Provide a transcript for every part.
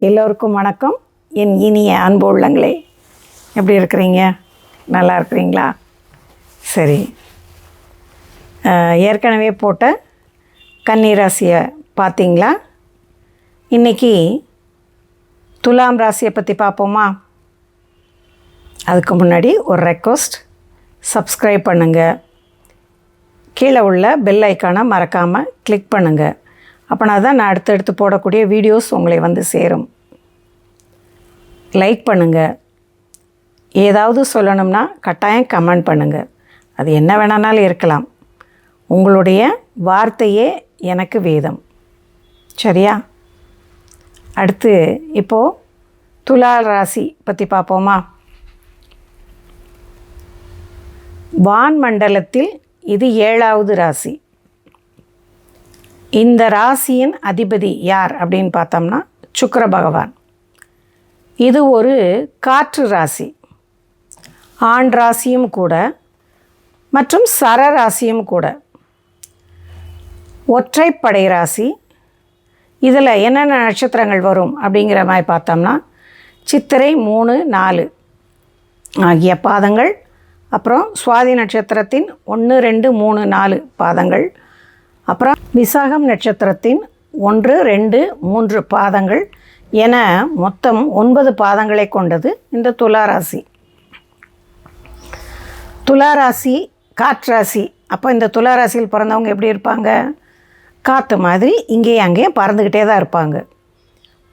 எல்லோருக்கும் வணக்கம். என் இனிய அன்பு உள்ளங்களே, எப்படி இருக்கிறீங்க? நல்லா இருக்கிறீங்களா? சரி, ஏற்கனவே போட்ட கன்னி ராசியை பார்த்தீங்களா? இன்றைக்கி துலாம் ராசியை பற்றி பார்ப்போமா? அதுக்கு முன்னாடி ஒரு ரெக்வஸ்ட், சப்ஸ்கிரைப் பண்ணுங்கள். கீழே உள்ள பெல் ஐக்கானை மறக்காமல் கிளிக் பண்ணுங்கள். அப்போனா தான் நான் அடுத்தடுத்து போடக்கூடிய வீடியோஸ் உங்களை வந்து சேரும். லைக் பண்ணுங்கள். ஏதாவது சொல்லணும்னா கட்டாயம் கமெண்ட் பண்ணுங்கள். அது என்ன வேணாலும் இருக்கலாம். உங்களுடைய வார்த்தையே எனக்கு வேதம். சரியா? அடுத்து இப்போது துலா ராசி பற்றி பார்ப்போமா? வான் மண்டலத்தில் இது 7வது ராசி. இந்த ராசியின் அதிபதி யார் அப்படின்னு பார்த்தோம்னா சுக்கிர பகவான். இது ஒரு காற்று ராசி, ஆண் ராசியும் கூட மற்றும் சர ராசியும் கூட. ஒற்றைப்படை ராசி. இதில் என்னென்ன நட்சத்திரங்கள் வரும் அப்படிங்கிற மாதிரி பார்த்தோம்னா சித்திரை 3, 4 ஆகிய பாதங்கள், அப்புறம் சுவாதி நட்சத்திரத்தின் 1, 2, 3, 4 பாதங்கள், அப்புறம் விசாகம் நட்சத்திரத்தின் 1, 2, 3 பாதங்கள் என மொத்தம் 9 பாதங்களை கொண்டது இந்த துளாராசி. துளாராசி காற்றாசி. அப்போ இந்த துளாராசியில் பிறந்தவங்க எப்படி இருப்பாங்க? காற்று மாதிரி இங்கேயும் அங்கேயும் பறந்துக்கிட்டே தான் இருப்பாங்க.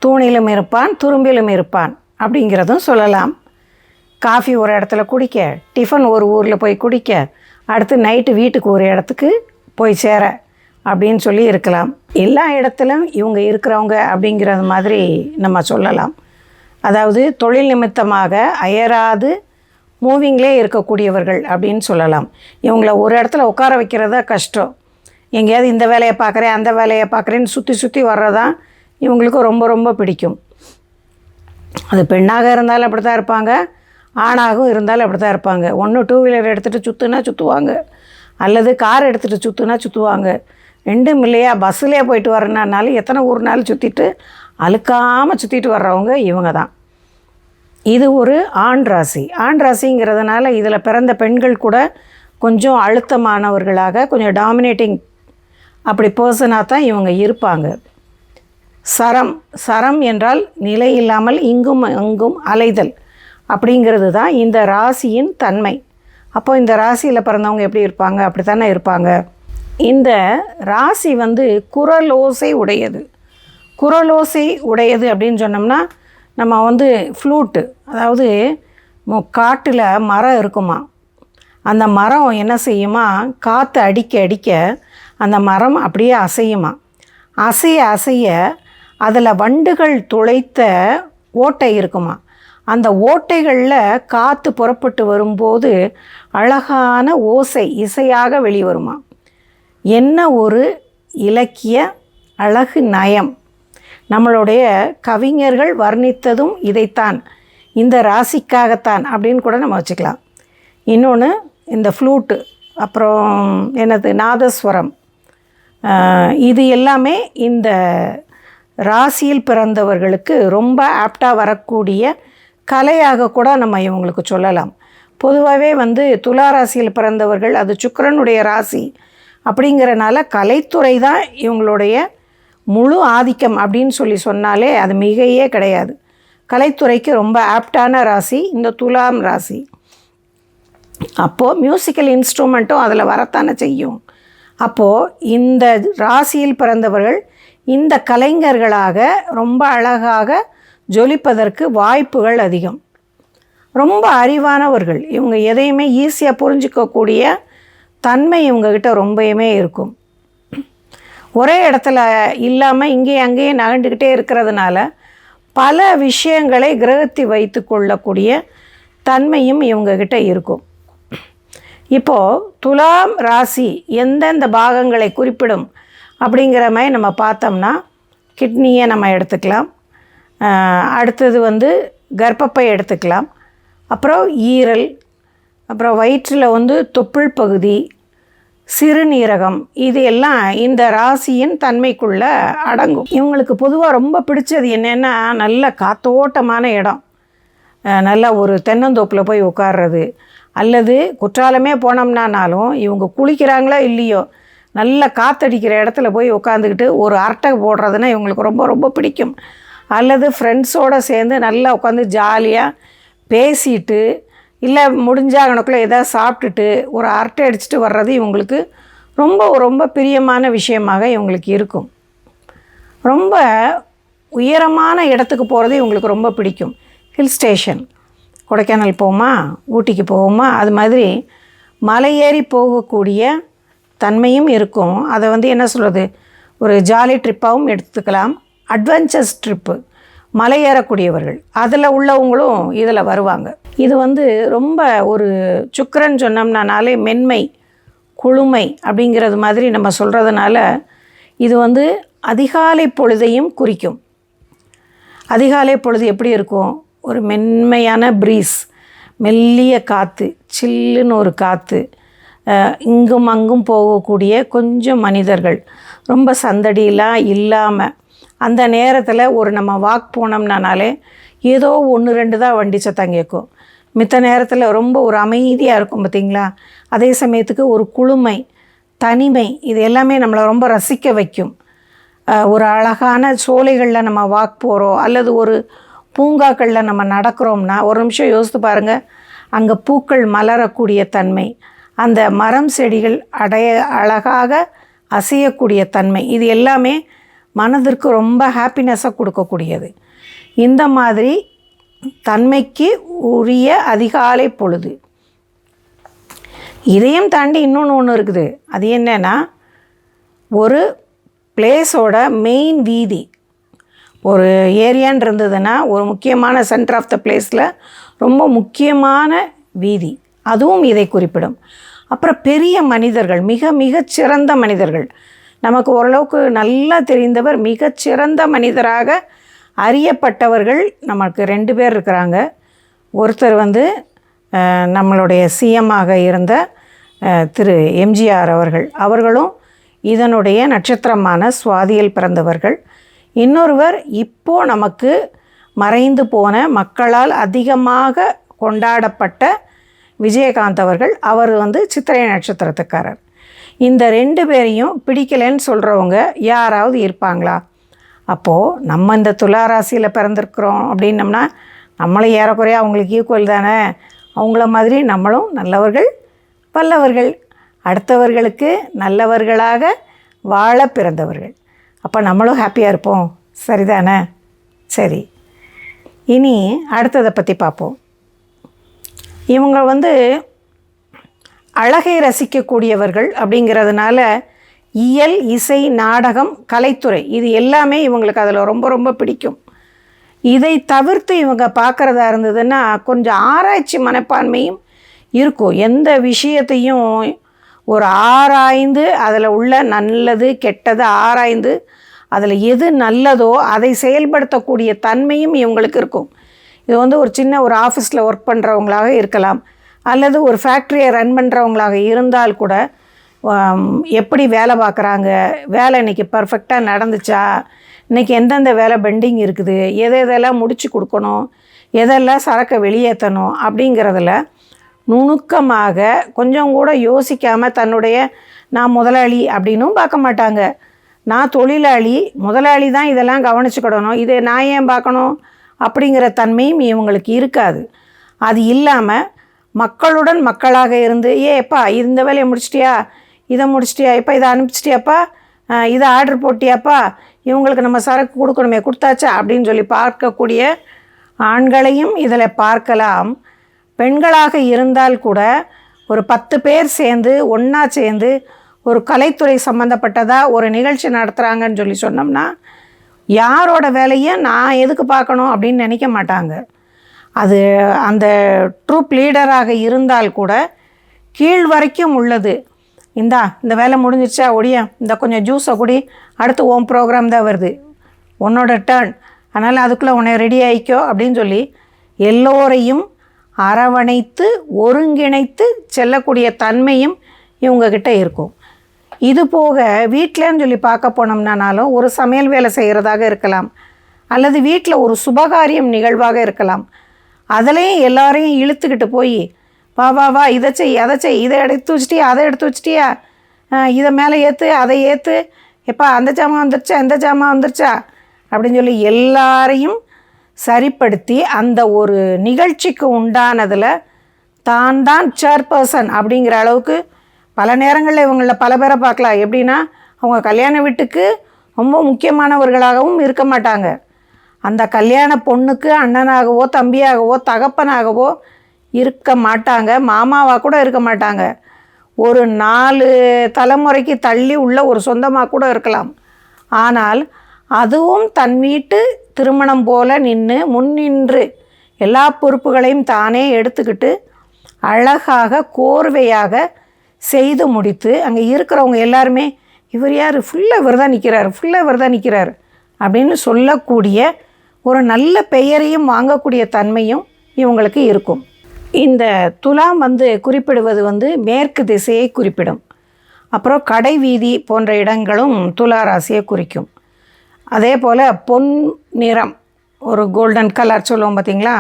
தூணிலும் இருப்பான், துரும்பிலும் இருப்பான் அப்படிங்கிறதும் சொல்லலாம். காஃபி ஒரு இடத்துல குடிக்க, டிஃபன் ஒரு ஊரில் போய் குடிக்க, அடுத்து நைட்டு வீட்டுக்கு ஒரு இடத்துக்கு போய் சேர அப்படின்னு சொல்லி இருக்கலாம். எல்லா இடத்துலையும் இவங்க இருக்கிறவங்க அப்படிங்கிறது மாதிரி நம்ம சொல்லலாம். அதாவது தொழில் நிமித்தமாக அயராது மூவிங்லே இருக்கக்கூடியவர்கள் அப்படின்னு சொல்லலாம். இவங்கள ஒரு இடத்துல உட்கார வைக்கிறதா கஷ்டம். எங்கேயாவது இந்த வேலையை பார்க்குறேன் அந்த வேலையை பார்க்குறேன்னு சுற்றி சுற்றி வர்றதான் இவங்களுக்கு ரொம்ப ரொம்ப பிடிக்கும். அது பெண்ணாக இருந்தாலும் அப்படி தான் இருப்பாங்க, ஆணாகவும் இருந்தாலும் அப்படி தான் இருப்பாங்க. ஒன்று 2 வீலர் எடுத்துகிட்டு சுற்றுனா சுற்றுவாங்க, அல்லது கார் எடுத்துகிட்டு சுற்றுனா சுற்றுவாங்க. ரெண்டும் இல்லையா, பஸ்ஸிலே போயிட்டு வரனாலும் எத்தனை ஊர்னாலும் சுற்றிட்டு அழுக்காமல் சுற்றிட்டு வர்றவங்க இவங்க தான். இது ஒரு ஆண் ராசி. ஆண் ராசிங்கிறதுனால இதில் பிறந்த பெண்கள் கூட கொஞ்சம் அழுத்தமானவர்களாக, கொஞ்சம் டாமினேட்டிங் அப்படி பர்சனாக தான் இவங்க இருப்பாங்க. சரம். சரம் என்றால் நிலை இல்லாமல் இங்கும் அங்கும் அலைதல் அப்படிங்கிறது தான் இந்த ராசியின் தன்மை. அப்போ இந்த ராசியில் பிறந்தவங்க எப்படி இருப்பாங்க? அப்படி தானே இருப்பாங்க. இந்த ராசி வந்து குரலோசை உடையது. குரலோசை உடையது அப்படின்னு சொன்னோம்னா நம்ம வந்து ஃப்ளூட்டு, அதாவது காட்டில் மரம் இருக்குமா, அந்த மரம் என்ன செய்யுமா, காற்று அடிக்க அடிக்க அந்த மரம் அப்படியே அசையுமா. அசைய அசைய அதில் வண்டுகள் துளைத்த ஓட்டை இருக்குமா. அந்த ஓட்டைகளில் காற்று புறப்பட்டு வரும்போது அழகான ஓசை இசையாக வெளிவருமா. என்ன ஒரு இலக்கிய அழகு நயம்! நம்மளுடைய கவிஞர்கள் வர்ணித்ததும் இதைத்தான், இந்த ராசிக்காகத்தான் அப்படின்னு கூட நம்ம வச்சுக்கலாம். இன்னொன்று இந்த ஃப்ளூட்டு, அப்புறம் என்னது நாதஸ்வரம், இது எல்லாமே இந்த ராசியில் பிறந்தவர்களுக்கு ரொம்ப ஆப்டாக வரக்கூடிய கலையாக கூட நம்ம இவங்களுக்கு சொல்லலாம். பொதுவாகவே வந்து துலா ராசியில் பிறந்தவர்கள், அது சுக்கிரனுடைய ராசி அப்படிங்கிறனால கலைத்துறை தான் இவங்களுடைய முழு ஆதிக்கம் அப்படின்னு சொல்லி சொன்னாலே அது மிகையே கிடையாது. கலைத்துறைக்கு ரொம்ப ஆப்டான ராசி இந்த துலாம் ராசி. அப்போது மியூசிக்கல் இன்ஸ்ட்ருமெண்ட்டும் அதில் வரத்தானே செய்யும். அப்போது இந்த ராசியில் பிறந்தவர்கள் இந்த கலைஞர்களாக ரொம்ப அழகாக ஜொலிப்பதற்கு வாய்ப்புகள் அதிகம். ரொம்ப அறிவானவர்கள் இவங்க. எதையுமே ஈஸியாக புரிஞ்சிக்கக்கூடிய தன்மை இவங்கக்கிட்ட ரொம்பவுமே இருக்கும். ஒரே இடத்துல இல்லாமல் இங்கேயும் அங்கேயும் நகண்டுக்கிட்டே இருக்கிறதுனால பல விஷயங்களை கிரகத்தி வைத்து கொள்ளக்கூடிய தன்மையும் இவங்கக்கிட்ட இருக்கும். இப்போது துலாம் ராசி எந்தெந்த பாகங்களை குறிப்பிடும் அப்படிங்கிற மாதிரி நம்ம பார்த்தோம்னா கிட்னியை நம்ம எடுத்துக்கலாம், அடுத்தது வந்து கர்ப்பப்பை எடுத்துக்கலாம், அப்புறம் ஈரல், அப்புறம் வயிற்றில் வந்து தொப்புள் பகுதி, சிறுநீரகம், இது எல்லாம் இந்த ராசியின் தன்மைக்குள்ள அடங்கும். இவங்களுக்கு பொதுவாக ரொம்ப பிடிச்சது என்னென்னா, நல்ல காத்தோட்டமான இடம், நல்லா ஒரு தென்னந்தோப்பில் போய் உட்கார்றது, அல்லது குற்றாலமே போனோம்னாலும் இவங்க குளிக்கிறாங்களோ இல்லையோ நல்ல காற்றடிக்கிற இடத்துல போய் உட்காந்துக்கிட்டு ஒரு அரட்டை போடுறதுன்னா இவங்களுக்கு ரொம்ப ரொம்ப பிடிக்கும். அல்லது ஃப்ரெண்ட்ஸோடு சேர்ந்து நல்லா உட்காந்து ஜாலியாக பேசிட்டு, இல்லை முடிஞ்சால் கணக்குள்ள எதாவது சாப்பிட்டுட்டு ஒரு அரட்டை அடிச்சுட்டு வர்றது இவங்களுக்கு ரொம்ப ரொம்ப பிரியமான விஷயமாக இவங்களுக்கு இருக்கும். ரொம்ப உயரமான இடத்துக்கு போகிறது இவங்களுக்கு ரொம்ப பிடிக்கும். ஹில் ஸ்டேஷன், கொடைக்கானல் போவோமா, ஊட்டிக்கு போவோமா, அது மாதிரி மலை ஏறி போகக்கூடிய தன்மையும் இருக்கும். அதை என்ன சொல்கிறது, ஒரு ஜாலி ட்ரிப்பாகவும் எடுத்துக்கலாம். அட்வென்ச்சர்ஸ் ட்ரிப்பு, மலை ஏறக்கூடியவர்கள் அதில் உள்ளவங்களும் இதில் வருவாங்க. இது ரொம்ப ஒரு சுக்கிரன் சொன்னோம்னாலே மென்மை, குளுமை அப்படிங்கிறது மாதிரி நம்ம சொல்கிறதுனால இது அதிகாலை பொழுதையும் குறிக்கும். அதிகாலை பொழுது எப்படி இருக்கும், ஒரு மென்மையான ப்ரீஸ், மெல்லிய காற்று, சில்லுன்னு ஒரு காற்று, இங்கும் அங்கும் போகக்கூடிய கொஞ்சம் மனிதர்கள், ரொம்ப சந்தடியெலாம் இல்லாமல் அந்த நேரத்தில் ஒரு நம்ம வாக் போனோம்னாலே ஏதோ 1-2 தான் வண்டி சத்தம் கேட்கும். மித்த நேரத்தில் ரொம்ப ஒரு அமைதியாக இருக்கும் பார்த்திங்களா. அதே சமயத்துக்கு ஒரு குளுமை, தனிமை, இது எல்லாமே நம்மளை ரொம்ப ரசிக்க வைக்கும். ஒரு அழகான சோலைகளில் நம்ம வாக் போகிறோம், அல்லது ஒரு பூங்காக்களில் நம்ம நடக்கிறோம்னா ஒரு நிமிஷம் யோசித்து பாருங்கள், அங்கே பூக்கள் மலரக்கூடிய தன்மை, அந்த மரம் செடிகள் அழகாக அசையக்கூடிய தன்மை, இது எல்லாமே மனதிற்கு ரொம்ப ஹாப்பினஸை கொடுக்கக்கூடியது. இந்த மாதிரி தன்மைக்கு உரிய அதிகாலை பொழுது. இதையும் தாண்டி இன்னொன்று இருக்குது. அது என்னென்னா, ஒரு பிளேஸோட மெயின் வீதி, ஒரு ஏரியான்னு இருந்ததுன்னா ஒரு முக்கியமான சென்டர் ஆஃப் த பிளேஸில் ரொம்ப முக்கியமான வீதி, அதுவும் இதை குறிப்பிடும். அப்புறம் பெரிய மனிதர்கள், மிக மிகச்சிறந்த மனிதர்கள், நமக்கு ஓரளவுக்கு நல்லா தெரிந்தவர், மிகச்சிறந்த மனிதராக அறியப்பட்டவர்கள் நமக்கு 2 பேர் இருக்கிறாங்க. ஒருத்தர் நம்மளுடைய சிஎம்மாக இருந்த திரு எம்ஜிஆர் அவர்களும் இதனுடைய நட்சத்திரமான சுவாதியில் பிறந்தவர்கள். இன்னொருவர் இப்போது நமக்கு மறைந்து போன, மக்களால் அதிகமாக கொண்டாடப்பட்ட விஜயகாந்த் அவர் சித்திரை நட்சத்திரத்துக்காரர். இந்த 2 பேரையும் பிடிக்கலைன்னு சொல்கிறவங்க யாராவது இருப்பாங்களா? அப்போது நம்ம இந்த துலா ராசியில் பிறந்திருக்கிறோம் அப்படின்னம்னா நம்மளும் ஏறக்குறைய அவங்களுக்கு ஈக்குவல் தானே. அவங்கள மாதிரி நம்மளும் நல்லவர்கள், வல்லவர்கள், அடுத்தவர்களுக்கு நல்லவர்களாக வாழ பிறந்தவர்கள். அப்போ நம்மளும் ஹாப்பியாக இருப்போம், சரிதானே? சரி, இனி அடுத்ததை பற்றி பார்ப்போம். இவங்க அழகை ரசிக்கக்கூடியவர்கள் அப்படிங்கிறதுனால இயல், இசை, நாடகம், கலைத்துறை, இது எல்லாமே இவங்களுக்கு அதில் ரொம்ப ரொம்ப பிடிக்கும். இதை தவிர்த்து இவங்க பார்க்குறதா இருந்ததுன்னா கொஞ்சம் ஆராய்ச்சி மனப்பான்மையும் இருக்கும். எந்த விஷயத்தையும் ஒரு ஆராய்ந்து அதில் உள்ள நல்லது கெட்டது ஆராய்ந்து அதில் எது நல்லதோ அதை செயல்படுத்தக்கூடிய தன்மையும் இவங்களுக்கு இருக்கும். இது ஒரு சின்ன ஒரு ஆஃபீஸில் ஒர்க் பண்ணுறவங்களாக இருக்கலாம், அல்லது ஒரு ஃபேக்ட்ரியை ரன் பண்ணுறவங்களாக இருந்தால் கூட எப்படி வேலை பார்க்குறாங்க, வேலை இன்றைக்கி பர்ஃபெக்டாக நடந்துச்சா, இன்றைக்கி எந்தெந்த வேலை பெண்டிங் இருக்குது, எதெல்லாம் முடித்து கொடுக்கணும், எதெல்லாம் சரக்கை வெளியேற்றணும் அப்படிங்கிறதுல நுணுக்கமாக கொஞ்சம் கூட யோசிக்காமல் தன்னுடைய நான் முதலாளி அப்படின்னும் பார்க்க மாட்டாங்க. நான் தொழிலாளி, முதலாளி தான் இதெல்லாம் கவனிச்சுக்கிடணும், இதை நான் ஏன் பார்க்கணும் அப்படிங்கிற தன்மையும் இவங்களுக்கு இருக்காது. அது இல்லாமல் மக்களுடன் மக்களாக இருந்து, எப்பா இந்த வேலையை முடிச்சிட்டியா, இதை முடிச்சிட்டியா, எப்போ இதை அனுப்பிச்சிட்டியாப்பா, இதை ஆர்டர் போட்டியாப்பா, இவங்களுக்கு நம்ம சரக்கு கொடுக்கணுமே, கொடுத்தாச்சா அப்படின்னு சொல்லி பார்க்கக்கூடிய ஆண்களையும் இதில் பார்க்கலாம். பெண்களாக இருந்தால் கூட ஒரு 10 பேர் சேர்ந்து ஒன்றா சேர்ந்து ஒரு கலைத்துறை சம்மந்தப்பட்டதாக ஒரு நிகழ்ச்சி நடத்துகிறாங்கன்னு சொல்லி சொன்னோம்னா யாரோட வேலையை நான் எதுக்கு பார்க்கணும் அப்படின்னு நினைக்க மாட்டாங்க. அது அந்த ட்ரூப் லீடராக இருந்தால் கூட கீழ் வரைக்கும் உள்ளது, இந்த வேலை முடிஞ்சிருச்சா, ஒடியா இந்த கொஞ்சம் ஜூஸை குடி, அடுத்து உன் ப்ரோக்ராம் தான் வருது, உன்னோட டர்ன், அதனால் அதுக்குள்ளே உன்னை ரெடி ஆகிக்கோ அப்படின்னு சொல்லி எல்லோரையும் அரவணைத்து ஒருங்கிணைத்து செல்லக்கூடிய தன்மையும் இவங்கக்கிட்ட இருக்கும். இது போக வீட்டிலன்னு சொல்லி பார்க்க போனோம்னாலும் ஒரு சமையல் வேலை செய்கிறதாக இருக்கலாம், அல்லது வீட்டில் ஒரு சுபகாரியம் நிகழ்வாக இருக்கலாம். அதுலேயும் எல்லாரையும் இழுத்துக்கிட்டு போய் வா வா வா இதை செய் அதை செய், இதை எடுத்து வச்சிட்டியா அதை எடுத்து வச்சிட்டியா, இதை மேலே ஏற்று அதை ஏற்று, எப்பா அந்த ஜாமான் வந்துருச்சா இந்த ஜாமான் வந்துருச்சா அப்படின்னு சொல்லி எல்லாரையும் சரிப்படுத்தி அந்த ஒரு நிகழ்ச்சிக்கு உண்டானதில் தான் தான் சேர்பர்சன் அப்படிங்கிற அளவுக்கு பல நேரங்களில் இவங்களில் பல பேரை பார்க்கலாம். எப்படின்னா அவங்க கல்யாண வீட்டுக்கு ரொம்ப முக்கியமானவர்களாகவும் இருக்க மாட்டாங்க. அந்த கல்யாண பொண்ணுக்கு அண்ணனாகவோ தம்பியாகவோ தகப்பனாகவோ இருக்க மாட்டாங்க, மாமாவாக கூட இருக்க மாட்டாங்க. ஒரு 4 தலைமுறைக்கு தள்ளி உள்ள ஒரு சொந்தமாக கூட இருக்கலாம். ஆனால் அதுவும் தன் வீட்டு திருமணம் போல முன்னின்று எல்லா பொறுப்புகளையும் தானே எடுத்துக்கிட்டு அழகாக கோர்வையாக செய்து முடித்து அங்கே இருக்கிறவங்க எல்லாருமே இவர் யார், ஃபுல்லாக இவர் தான் நிற்கிறார், ஃபுல்லாக இவர் தான் நிற்கிறார் அப்படின்னு சொல்லக்கூடிய ஒரு நல்ல பெயரையும் வாங்கக்கூடிய தன்மையும் இவங்களுக்கு இருக்கும். இந்த துலாம் குறிப்பிடுவது மேற்கு திசையை குறிப்பிடும். அப்புறம் கடை வீதி போன்ற இடங்களும் துலா ராசியை குறிக்கும். அதே போல் பொன் நிறம், ஒரு கோல்டன் கலர் சொல்லுவோம் பார்த்திங்களா,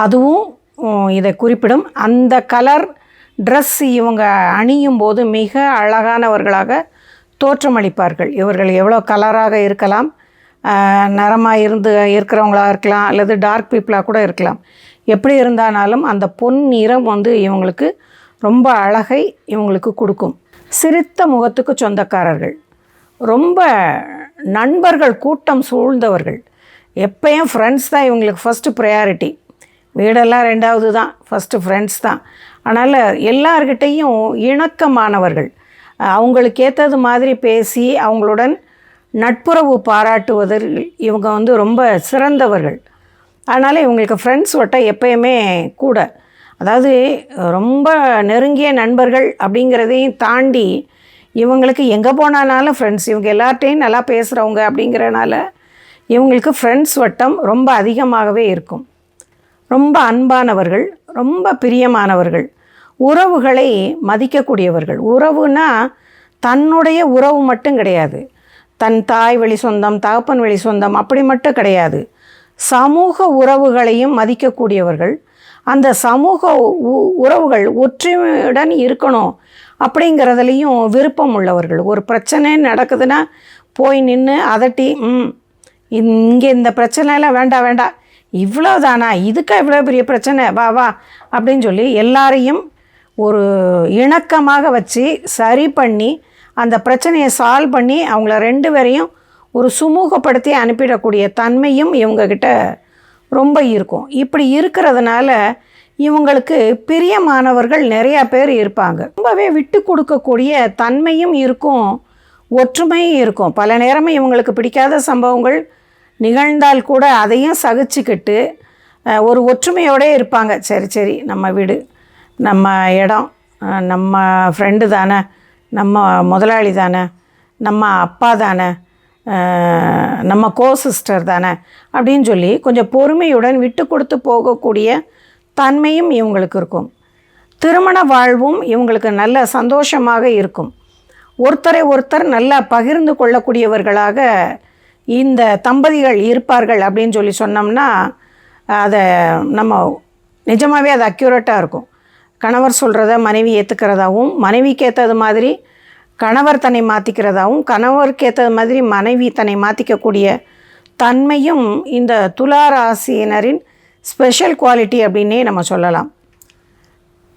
அதுவும் இதை குறிப்பிடும். அந்த கலர் ட்ரெஸ் இவங்க அணியும் போது மிக அழகானவர்களாக தோற்றமளிப்பார்கள். இவர்கள் எவ்வளோ கலராக இருக்கலாம், நிறமாக இருக்கிறவங்களாக இருக்கலாம், அல்லது டார்க் பீப்புளாக கூட இருக்கலாம். எப்படி இருந்தாலும் அந்த பொன் நிறம் இவங்களுக்கு ரொம்ப அழகை இவங்களுக்கு கொடுக்கும். சிரித்த முகத்துக்கு சொந்தக்காரர்கள், ரொம்ப நண்பர்கள் கூட்டம் சூழ்ந்தவர்கள். எப்பயும் ஃப்ரெண்ட்ஸ் தான் இவங்களுக்கு ஃபஸ்ட்டு ப்ரையாரிட்டி. வீடெல்லாம் 2வது தான், ஃபஸ்ட்டு ஃப்ரெண்ட்ஸ் தான். அதனால் எல்லார்கிட்டையும் இணக்கமானவர்கள், அவங்களுக்கு ஏற்றது மாதிரி பேசி அவங்களுடன் நட்புறவு பாராட்டுவதில் இவங்க ரொம்ப சிறந்தவர்கள். அதனால் இவங்களுக்கு ஃப்ரெண்ட்ஸ் வட்டம் எப்பயுமே கூட, அதாவது ரொம்ப நெருங்கிய நண்பர்கள் அப்படிங்கிறதையும் தாண்டி இவங்களுக்கு எங்கே போனாலும் ஃப்ரெண்ட்ஸ், இவங்க எல்லார்ட்டையும் நல்லா பேசுகிறவங்க அப்படிங்கிறனால இவங்களுக்கு ஃப்ரெண்ட்ஸ் வட்டம் ரொம்ப அதிகமாகவே இருக்கும். ரொம்ப அன்பானவர்கள், ரொம்ப பிரியமானவர்கள், உறவுகளை மதிக்கக்கூடியவர்கள். உறவுனா தன்னுடைய உறவு மட்டும் கிடையாது, தன் தாய் வழி சொந்தம் தகப்பன் வழி சொந்தம் அப்படி மட்டும் கிடையாது. சமூக உறவுகளையும் மதிக்கக்கூடியவர்கள். அந்த சமூக உறவுகள் ஒற்றுமையுடன் இருக்கணும் அப்படிங்கிறதுலையும் விருப்பம் உள்ளவர்கள். ஒரு பிரச்சனை நடக்குதுன்னா போய் நின்று அதட்டி, இங்கே இந்த பிரச்சனைலாம் வேண்டாம் வேண்டாம், இவ்வளோ தானா, இதுக்கா இவ்வளோ பெரிய பிரச்சனை, வா வா அப்படின்னு சொல்லி எல்லாரையும் ஒரு இணக்கமாக வச்சு சரி பண்ணி அந்த பிரச்சனையை சால்வ் பண்ணி அவங்கள 2 பேரையும் ஒரு சுமூகப்படுத்தி அனுப்பிடக்கூடிய தன்மையும் இவங்கக்கிட்ட ரொம்ப இருக்கும். இப்படி இருக்கிறதுனால இவங்களுக்கு பிரியமானவர்கள் நிறையா பேர் இருப்பாங்க. ரொம்பவே விட்டு கொடுக்கக்கூடிய தன்மையும் இருக்கும், ஒற்றுமையும் இருக்கும். பல நேரமும் இவங்களுக்கு பிடிக்காத சம்பவங்கள் நிகழ்ந்தால் கூட அதையும் சகிச்சுக்கிட்டு ஒரு ஒற்றுமையோடே இருப்பாங்க. சரி சரி, நம்ம வீடு, நம்ம இடம், நம்ம ஃப்ரெண்டு தானே, நம்ம முதலாளி தானே, நம்ம அப்பா தானே, நம்ம சிஸ்டர் தானே அப்படின்னு சொல்லி கொஞ்சம் பொறுமையுடன் விட்டு கொடுத்து போகக்கூடிய தன்மையும் இவங்களுக்கு இருக்கும். திருமண வாழ்வும் இவங்களுக்கு நல்ல சந்தோஷமாக இருக்கும். ஒருத்தரை ஒருத்தர் நல்லா பகிர்ந்து கொள்ளக்கூடியவர்களாக இந்த தம்பதிகள் இருப்பார்கள் அப்படின்னு சொல்லி சொன்னோம்னா அதை நம்ம நிஜமாகவே அது அக்யூரேட்டாக இருக்கும். கணவர் சொல்கிறத மனைவி ஏற்றுக்கிறதாகவும், மனைவிக்கு ஏற்றது மாதிரி கணவர் தன்னை மாற்றிக்கிறதாகவும், கணவருக்கு ஏற்றது மாதிரி மனைவி தன்னை மாற்றிக்கக்கூடிய தன்மையும் இந்த துலா ராசியினரின் ஸ்பெஷல் குவாலிட்டி அப்படின்னே நம்ம சொல்லலாம்.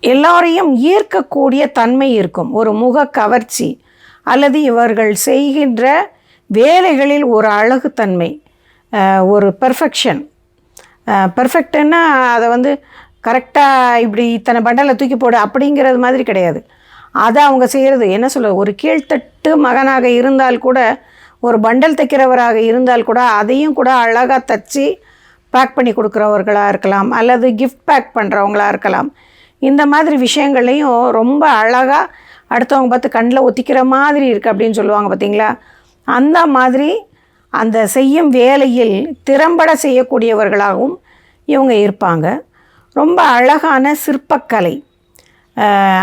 எல்லோரையும் ஈர்க்கக்கூடிய தன்மை இருக்கும், ஒரு முக கவர்ச்சி, அல்லது இவர்கள் செய்கின்ற வேலைகளில் ஒரு அழகுத்தன்மை, ஒரு பெர்ஃபெக்ஷன். பெர்ஃபெக்டுன்னா அதை கரெக்டாக இப்படி இத்தனை பண்டலை தூக்கி போடு அப்படிங்கிறது மாதிரி கிடையாது. அதை அவங்க செய்கிறது என்ன சொல்ல, ஒரு கீழ்த்தட்டு மகனாக இருந்தால் கூட, ஒரு பண்டல் தைக்கிறவராக இருந்தால் கூட அதையும் கூட அழகாக தச்சு பேக் பண்ணி கொடுக்குறவர்களாக இருக்கலாம், அல்லது கிஃப்ட் பேக் பண்ணுறவங்களா இருக்கலாம். இந்த மாதிரி விஷயங்களையும் ரொம்ப அழகாக அடுத்தவங்க பார்த்து கண்ணில் ஒத்திக்கிற மாதிரி இருக்குது அப்படின்னு சொல்லுவாங்க பார்த்திங்களா. அந்த மாதிரி அந்த செய்யும் வேலையில் திறம்பட செய்யக்கூடியவர்களாகவும் இவங்க இருப்பாங்க. ரொம்ப அழகான சிற்பக்கலை,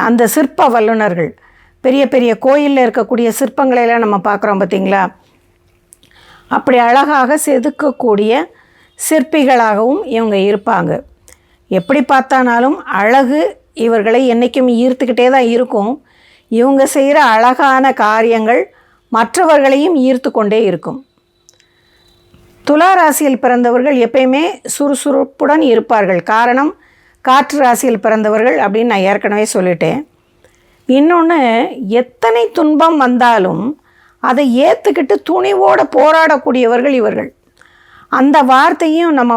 அந்த சிற்ப வல்லுநர்கள், பெரிய பெரிய கோயிலில் இருக்கக்கூடிய சிற்பங்களையெல்லாம் நம்ம பார்க்குறோம் பார்த்திங்களா. அப்படி அழகாக செதுக்கக்கூடிய சிற்பிகளாகவும் இவங்க இருப்பாங்க. எப்படி பார்த்தானாலும் அழகு இவர்களை என்றைக்கும் ஈர்த்துக்கிட்டே தான் இருக்கும். இவங்க செய்கிற அழகான காரியங்கள் மற்றவர்களையும் ஈர்த்து கொண்டே இருக்கும். துலா ராசியில் பிறந்தவர்கள் எப்பயுமே சுறுசுறுப்புடன் இருப்பார்கள். காரணம், காற்று ராசியில் பிறந்தவர்கள் அப்படின்னு நான் ஏற்கனவே சொல்லிட்டேன். இன்னொன்று, எத்தனை துன்பம் வந்தாலும் அதை ஏற்றுக்கிட்டு துணிவோடு போராடக்கூடியவர்கள் இவர்கள். அந்த வார்த்தையும் நம்ம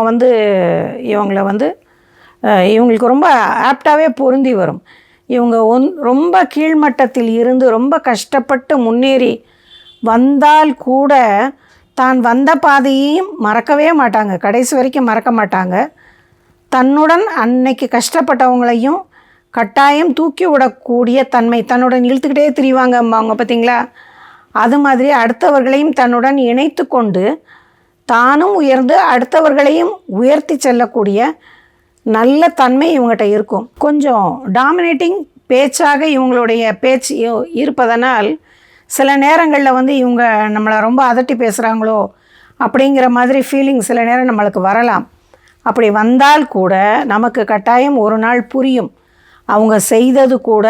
இவங்களுக்கு ரொம்ப ஆப்டாகவே பொருந்தி வரும். இவங்க ரொம்ப கீழ்மட்டத்தில் இருந்து ரொம்ப கஷ்டப்பட்டு முன்னேறி வந்தால் கூட தான் வந்த பாதையையும் மறக்கவே மாட்டாங்க, கடைசி வரைக்கும் மறக்க மாட்டாங்க. தன்னுடன் அன்னைக்கு கஷ்டப்பட்டவங்களையும் கட்டாயம் தூக்கி விடக்கூடிய தன்மை, தன்னுடன் இழுத்துக்கிட்டே திரிவாங்க அவங்க பார்த்திங்களா. அது மாதிரி அடுத்தவர்களையும் தன்னுடன் இணைத்து கொண்டு தானும் உயர்ந்து அடுத்தவர்களையும் உயர்த்தி செல்லக்கூடிய நல்ல தன்மை இவங்ககிட்ட இருக்கும். கொஞ்சம் டாமினேட்டிங் பேச்சாக இவங்களுடைய பேச்சு இருப்பதனால் சில நேரங்களில் இவங்க நம்மளை ரொம்ப அதட்டி பேசுகிறாங்களோ அப்படிங்கிற மாதிரி ஃபீலிங் சில நேரம் நம்மளுக்கு வரலாம். அப்படி வந்தால் கூட நமக்கு கட்டாயம் ஒரு நாள் புரியும். அவங்க செய்தது கூட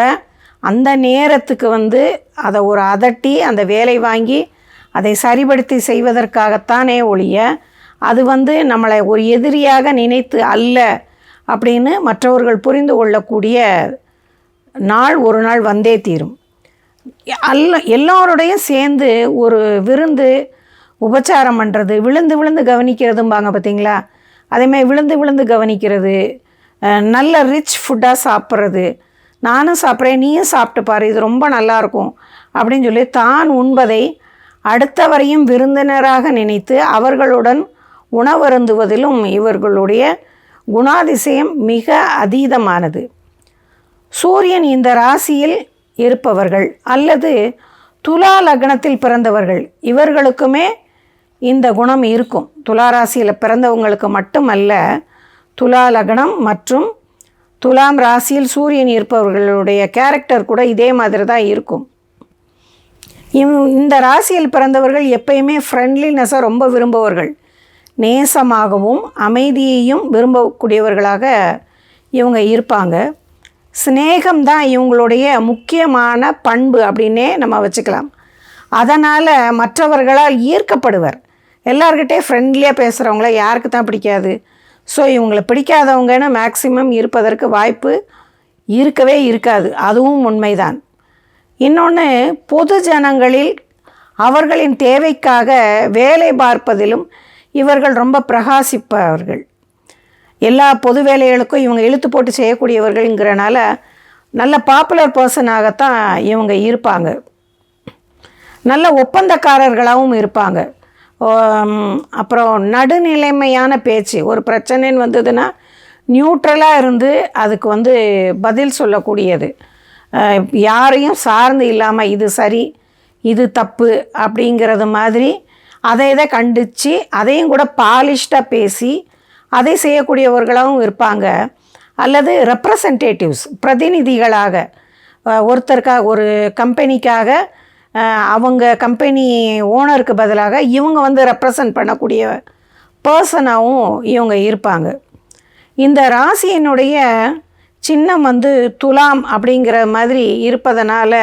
அந்த நேரத்துக்கு அதை ஒரு அதட்டி அந்த வேலை வாங்கி அதை சரிபடுத்தி செய்வதற்காகத்தானே ஒழிய அது நம்மளை ஒரு எதிரியாக நினைத்து அல்ல அப்படின்னு மற்றவர்கள் புரிந்து கொள்ளக்கூடிய நாள் ஒரு நாள் வந்தே தீரும். எல்லோருடையும் சேர்ந்து ஒரு விருந்து உபச்சாரம் பண்ணுறது, விழுந்து விழுந்து கவனிக்கிறதும்பாங்க பார்த்திங்களா. அதேமாதிரி விழுந்து விழுந்து கவனிக்கிறது, நல்ல ரிச் ஃபுட்டாக சாப்பிட்றது, நானும் சாப்பிட்றேன் நீயும் சாப்பிட்டு பாரு இது ரொம்ப நல்லாயிருக்கும் அப்படின்னு சொல்லி தான் உண்பதை அடுத்தவரையும் விருந்தினராக நினைத்து அவர்களுடன் உணவருந்துவதிலும் இவர்களுடைய குணாதிசயம் மிக அதீதமானது. சூரியன் இந்த ராசியில் இருப்பவர்கள் அல்லது துலா லக்னத்தில் பிறந்தவர்கள் இவர்களுக்குமே இந்த குணம் இருக்கும். துலா ராசியில் பிறந்தவங்களுக்கு மட்டுமல்ல, துலா லக்னம் மற்றும் துலாம் ராசியில் சூரியன் இருப்பவர்களுடைய கேரக்டர் கூட இதே மாதிரி தான் இருக்கும். இந்த ராசியில் பிறந்தவர்கள் எப்பயுமே ஃப்ரெண்ட்லினஸை ரொம்ப விரும்புவர்கள். நேசமாகவும் அமைதியையும் விரும்பக்கூடியவர்களாக இவங்க இருப்பாங்க. சிநேகம்தான் இவங்களுடைய முக்கியமான பண்பு அப்படின்னே நம்ம வச்சுக்கலாம். அதனால் மற்றவர்களால் ஈர்க்கப்படுவர். எல்லார்கிட்டே ஃப்ரெண்ட்லியாக பேசுகிறவங்கள யாருக்கு தான் பிடிக்காது. ஸோ இவங்களை பிடிக்காதவங்கன்னு மேக்சிமம் இருப்பதற்கு வாய்ப்பு இருக்கவே இருக்காது. அதுவும் உண்மைதான். இன்னொன்று, பொது ஜனங்களில் அவர்களின் தேவைக்காக வேலை பார்ப்பதிலும் இவர்கள் ரொம்ப பிரகாசிப்பவர்கள். எல்லா பொது வேலைகளுக்கும் இவங்க இழுத்து போட்டு செய்யக்கூடியவர்கள்ங்கிறனால நல்ல பாப்புலர் பர்சனாகத்தான் இவங்க இருப்பாங்க. நல்ல ஒப்பந்தக்காரர்களாகவும் இருப்பாங்க. அப்புறம் நடுநிலைமையான பேச்சு, ஒரு பிரச்சனைன்னு வந்ததுன்னா நியூட்ரலாக இருந்து அதுக்கு பதில் சொல்லக்கூடியது. யாரையும் சார்ந்து இல்லாமல் இது சரி இது தப்பு அப்படிங்கிறது மாதிரி அதை இதை கண்டித்து அதையும் கூட பாலிஷ்டாக பேசி அதை செய்யக்கூடியவர்களாகவும் இருப்பாங்க. அல்லது ரெப்ரசன்டேட்டிவ்ஸ், பிரதிநிதிகளாக ஒருத்தருக்காக ஒரு கம்பெனிக்காக அவங்க கம்பெனி ஓனருக்கு பதிலாக இவங்க ரெப்ரசன்ட் பண்ணக்கூடிய பர்சனாகவும் இவங்க இருப்பாங்க. இந்த ராசியினுடைய சின்னம் துலாம் அப்படிங்கிற மாதிரி இருப்பதனால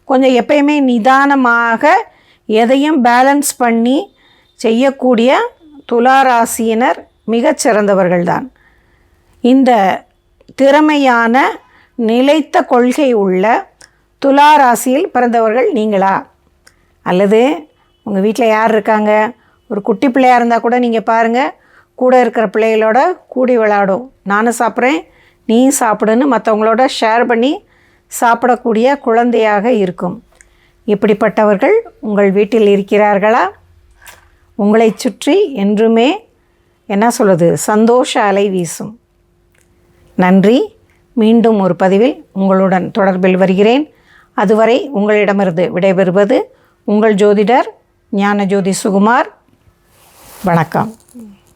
கொஞ்சம் எப்பயுமே நிதானமாக எதையும் பேலன்ஸ் பண்ணி செய்யக்கூடிய துலா ராசியினர் மிகச்சிறந்தவர்கள்தான். இந்த திறமையான நிலைத்த கொள்கை உள்ள துலா ராசியில் பிறந்தவர்கள் நீங்களா? அல்லது உங்கள் வீட்டில் யார் இருக்காங்க? ஒரு குட்டி பிள்ளையாக இருந்தால் கூட நீங்கள் பாருங்கள், கூட இருக்கிற பிள்ளைகளோட கூடி விளையாடும். நானும் சாப்பிட்றேன் நீ சாப்பிடுன்னு மற்றவங்களோட ஷேர் பண்ணி சாப்பிடக்கூடிய குழந்தையாக இருக்கும். இப்படிப்பட்டவர்கள் உங்கள் வீட்டில் இருக்கிறார்களா? உங்களை சுற்றி என்றுமே சந்தோஷ அலை வீசும். நன்றி. மீண்டும் ஒரு பதிவில் உங்களுடன் தொடர்பில் வருகிறேன். அதுவரை உங்களிடமிருந்து விடைபெறுவது உங்கள் ஜோதிடர் ஞானஜோதி சுகுமார். வணக்கம்.